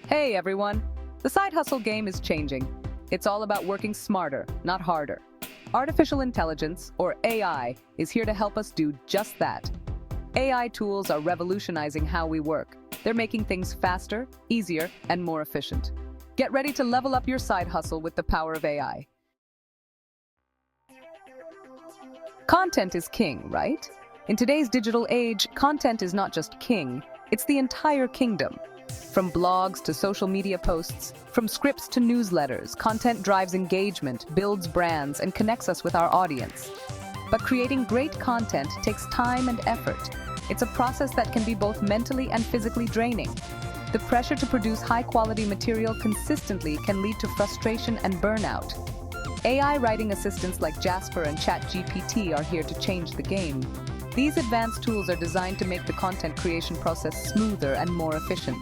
Hey everyone! The side hustle game is changing. It's all about working smarter, not harder. Artificial intelligence, or AI, is here to help us do just that. AI tools are revolutionizing how we work. They're making things faster, easier, and more efficient. Get ready to level up your side hustle with the power of AI. Content is king, right? In today's digital age, content is not just king, it's the entire kingdom. From blogs to social media posts, from scripts to newsletters, content drives engagement, builds brands, and connects us with our audience. But creating great content takes time and effort. It's a process that can be both mentally and physically draining. The pressure to produce high-quality material consistently can lead to frustration and burnout. AI writing assistants like Jasper and ChatGPT are here to change the game. These advanced tools are designed to make the content creation process smoother and more efficient.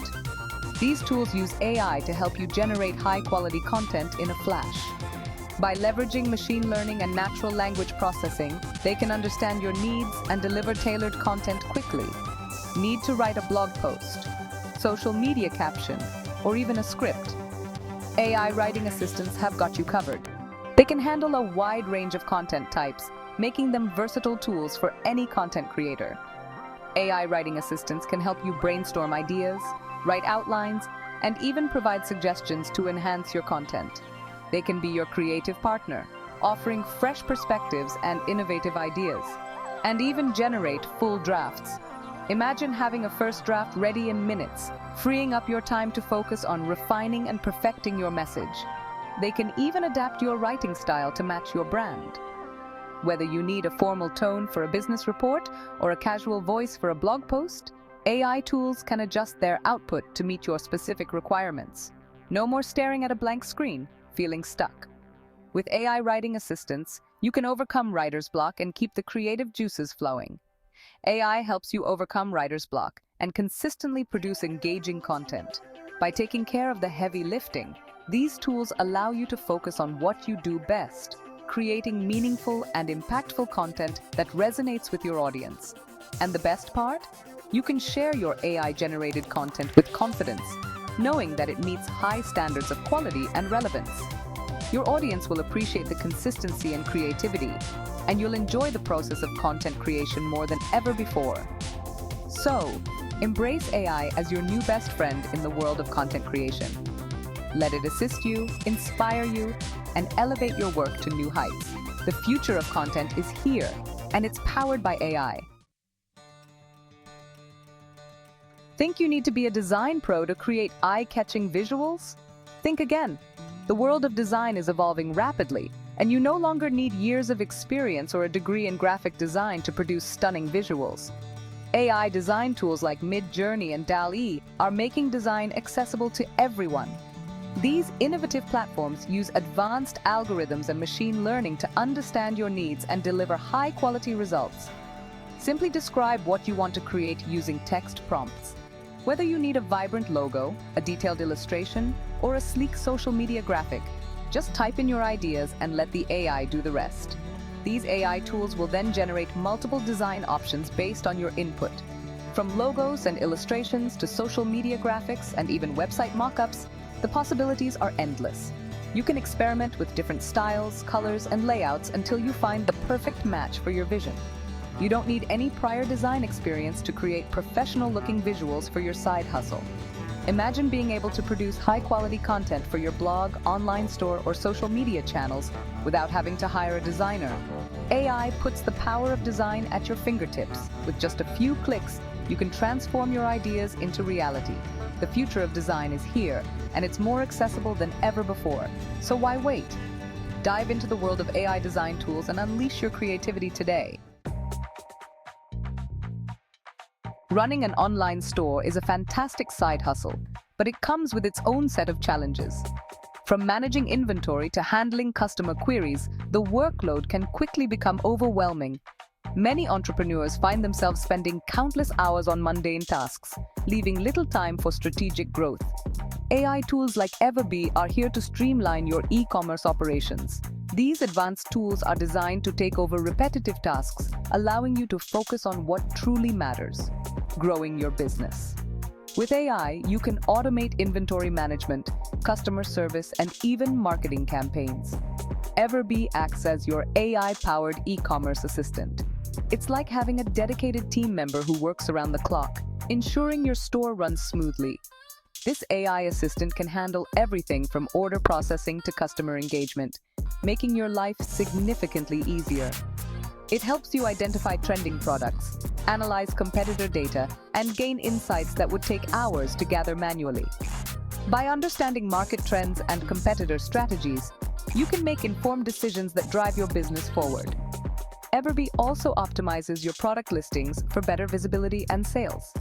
These tools use AI to help you generate high-quality content in a flash. By leveraging machine learning and natural language processing, they can understand your needs and deliver tailored content quickly. Need to write a blog post, social media caption, or even a script? AI writing assistants have got you covered. They can handle a wide range of content types, making them versatile tools for any content creator. AI writing assistants can help you brainstorm ideas, write outlines, and even provide suggestions to enhance your content. They can be your creative partner, offering fresh perspectives and innovative ideas, and even generate full drafts. Imagine having a first draft ready in minutes, freeing up your time to focus on refining and perfecting your message. They can even adapt your writing style to match your brand. Whether you need a formal tone for a business report or a casual voice for a blog post, AI tools can adjust their output to meet your specific requirements. No more staring at a blank screen, feeling stuck. With AI writing assistants, you can overcome writer's block and keep the creative juices flowing. AI helps you overcome writer's block and consistently produce engaging content. By taking care of the heavy lifting, these tools allow you to focus on what you do best, creating meaningful and impactful content that resonates with your audience. And the best part? You can share your AI-generated content with confidence, knowing that it meets high standards of quality and relevance. Your audience will appreciate the consistency and creativity, and you'll enjoy the process of content creation more than ever before. So, embrace AI as your new best friend in the world of content creation. Let it assist you, inspire you, and elevate your work to new heights. The future of content is here, and it's powered by AI. Think you need to be a design pro to create eye-catching visuals? Think again. The world of design is evolving rapidly, and you no longer need years of experience or a degree in graphic design to produce stunning visuals. AI design tools like Midjourney and DALL-E are making design accessible to everyone. These innovative platforms use advanced algorithms and machine learning to understand your needs and deliver high-quality results. Simply describe what you want to create using text prompts. Whether you need a vibrant logo, a detailed illustration, or a sleek social media graphic, just type in your ideas and let the AI do the rest. These AI tools will then generate multiple design options based on your input. From logos and illustrations to social media graphics and even website mock-ups, the possibilities are endless. You can experiment with different styles, colors, and layouts until you find the perfect match for your vision. You don't need any prior design experience to create professional-looking visuals for your side hustle. Imagine being able to produce high-quality content for your blog, online store, or social media channels without having to hire a designer. AI puts the power of design at your fingertips. With just a few clicks, you can transform your ideas into reality. The future of design is here, and it's more accessible than ever before. So why wait? Dive into the world of AI design tools and unleash your creativity today. Running an online store is a fantastic side hustle, but it comes with its own set of challenges. From managing inventory to handling customer queries, the workload can quickly become overwhelming. Many entrepreneurs find themselves spending countless hours on mundane tasks, leaving little time for strategic growth. AI tools like Everbee are here to streamline your e-commerce operations. These advanced tools are designed to take over repetitive tasks, allowing you to focus on what truly matters: growing your business. With AI, you can automate inventory management, customer service, and even marketing campaigns. Everbee acts as your AI-powered e-commerce assistant. It's like having a dedicated team member who works around the clock, ensuring your store runs smoothly. This AI assistant can handle everything from order processing to customer engagement, making your life significantly easier. It helps you identify trending products, analyze competitor data, and gain insights that would take hours to gather manually. By understanding market trends and competitor strategies, you can make informed decisions that drive your business forward. Everbee also optimizes your product listings for better visibility and sales.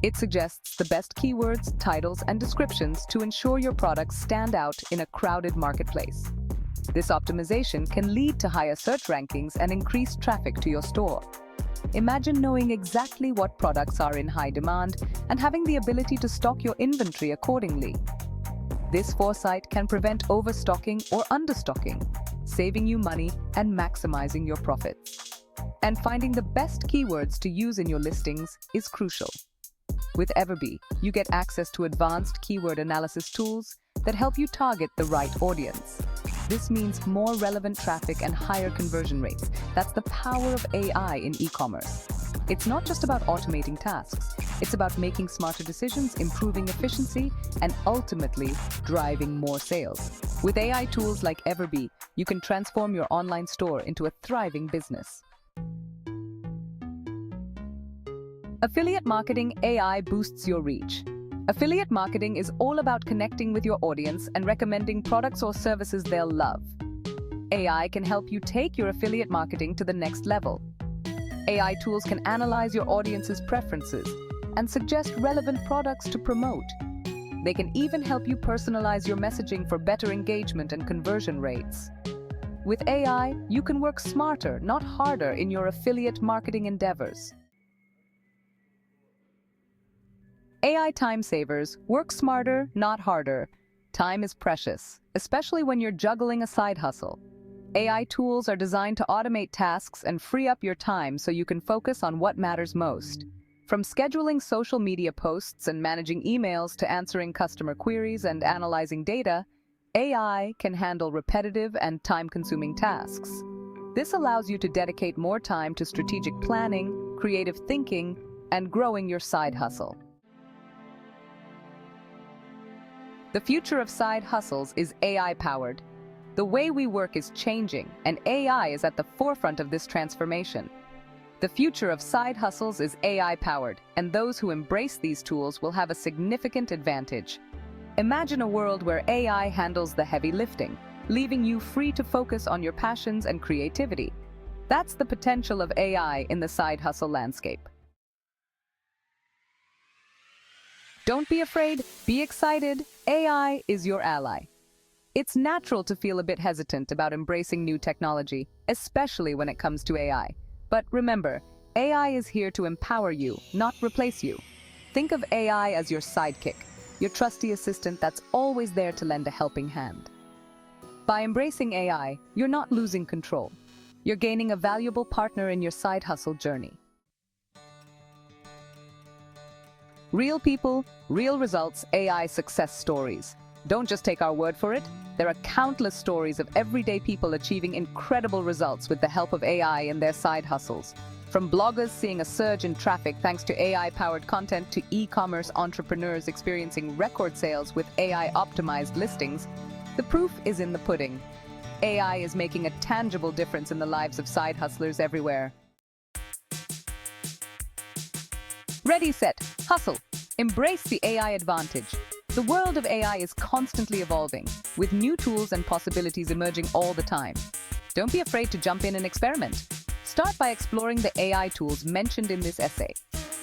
It suggests the best keywords, titles, and descriptions to ensure your products stand out in a crowded marketplace. This optimization can lead to higher search rankings and increased traffic to your store. Imagine knowing exactly what products are in high demand and having the ability to stock your inventory accordingly. This foresight can prevent overstocking or understocking, saving you money and maximizing your profits. And finding the best keywords to use in your listings is crucial. With Everbee, you get access to advanced keyword analysis tools that help you target the right audience. This means more relevant traffic and higher conversion rates. That's the power of AI in e-commerce. It's not just about automating tasks. It's about making smarter decisions, improving efficiency, and ultimately driving more sales. With AI tools like Everbee, you can transform your online store into a thriving business. Affiliate marketing AI boosts your reach. Affiliate marketing is all about connecting with your audience and recommending products or services they'll love. AI can help you take your affiliate marketing to the next level. AI tools can analyze your audience's preferences and suggest relevant products to promote. They can even help you personalize your messaging for better engagement and conversion rates. With AI, you can work smarter, not harder, in your affiliate marketing endeavors. AI time savers work smarter, not harder. Time is precious, especially when you're juggling a side hustle. AI tools are designed to automate tasks and free up your time so you can focus on what matters most. From scheduling social media posts and managing emails to answering customer queries and analyzing data, AI can handle repetitive and time-consuming tasks. This allows you to dedicate more time to strategic planning, creative thinking, and growing your side hustle. The future of side hustles is AI-powered. The way we work is changing, and AI is at the forefront of this transformation. The future of side hustles is AI-powered, and those who embrace these tools will have a significant advantage. Imagine a world where AI handles the heavy lifting, leaving you free to focus on your passions and creativity. That's the potential of AI in the side hustle landscape. Don't be afraid, be excited. AI is your ally. It's natural to feel a bit hesitant about embracing new technology, especially when it comes to AI. But remember, AI is here to empower you, not replace you. Think of AI as your sidekick, your trusty assistant that's always there to lend a helping hand. By embracing AI, you're not losing control. You're gaining a valuable partner in your side hustle journey. Real people, real results, AI success stories. Don't just take our word for it. There are countless stories of everyday people achieving incredible results with the help of AI in their side hustles. From bloggers seeing a surge in traffic thanks to AI-powered content to e-commerce entrepreneurs experiencing record sales with AI-optimized listings, the proof is in the pudding. AI is making a tangible difference in the lives of side hustlers everywhere. Ready, set, hustle. Embrace the AI advantage. The world of AI is constantly evolving, with new tools and possibilities emerging all the time. Don't be afraid to jump in and experiment. Start by exploring the AI tools mentioned in this essay.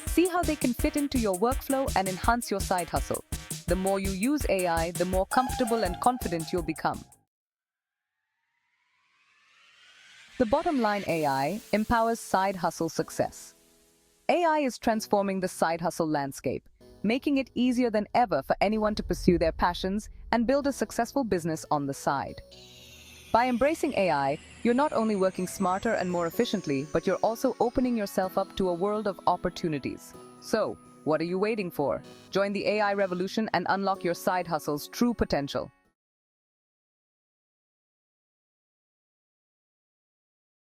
See how they can fit into your workflow and enhance your side hustle. The more you use AI, the more comfortable and confident you'll become. The bottom line: AI empowers side hustle success. AI is transforming the side hustle landscape, making it easier than ever for anyone to pursue their passions and build a successful business on the side. By embracing AI, you're not only working smarter and more efficiently, but you're also opening yourself up to a world of opportunities. So, What are you waiting for? Join the AI revolution and unlock your side hustle's true potential.